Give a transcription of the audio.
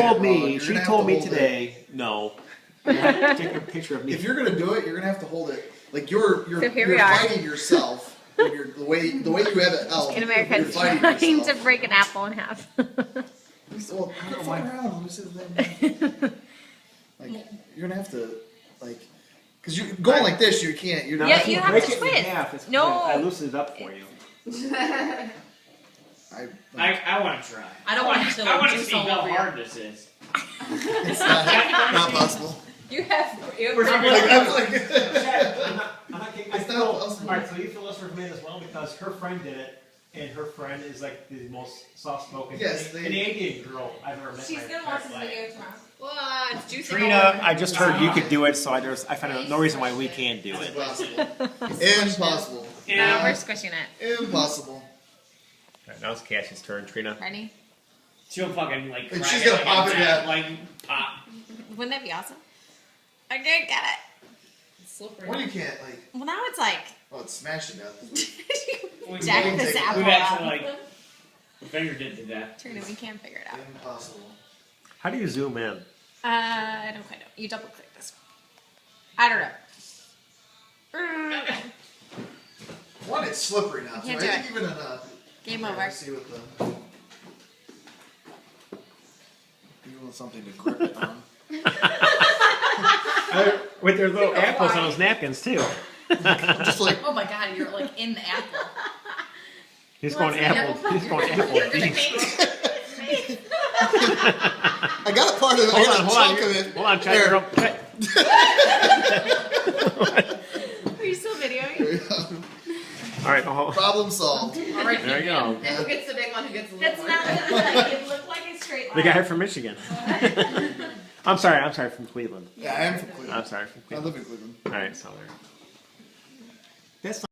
told it, me. Ron. You're She gonna have told to me hold it. today. No. You have to take a picture of me. If you're gonna do it, you're gonna have to hold it. Like you're So here we are. fighting yourself. When you're, the way you have it held. In America, you're fighting trying to yourself. break an apple in half. Well, put it around. Let me see the thing. Like you're gonna have to like, cause you going like this, you can't. You're Now, Yeah, if you have break to it in twist. half, it's No. I loosened it up for you. I want to try. I don't want to I want to juice see all how over you. hard this is. It's not possible. You have. Like, I'm like, I'm not kidding. It's not possible. Alright, so you feel this for me as well because her friend did it, and her friend is like the most soft-spoken Yes, Canadian girl I've ever met. She's in my gonna watch this entire life. video tomorrow. Well, it's juicing all Trina, over. I just heard you could do it, so I found no reason why we can't do it. impossible. No, we're squishing it. Impossible. Alright, now it's Cassie's turn, Trina. Ready? She'll fucking like. And crack she's it gonna like pop a it tap, back. Like pop. Wouldn't that be awesome? I did get it. It's slippery. Or you can't like. Well, now it's like Oh, it's smashed to death. jack can this take it. apple We've actually up. like fingered it to death. Trina, we can't figure it out. Impossible. How do you zoom in? I don't quite know. You double click this. I don't know. One, it's slippery now. So Can't I do think it. even in a. Game Yeah, over. let's see what the. You want something to grip it on. With their little apples on those napkins too. Just like. Oh my god, you're like in the apple. He's going apple. He's going apple deep. I got a part of it. I got a chunk of it. Hold on, try There. your own. Are you still videoing? There you go. All right, hold. Problem solved. All right, There you go. And who gets the big one? Who gets the That's little not one? what it looked like. It looked like a straight line. The guy from Michigan. I'm sorry, from Cleveland. Yeah, I am from Cleveland. I'm sorry, from I Cleveland. live in Cleveland. All right, so there. That's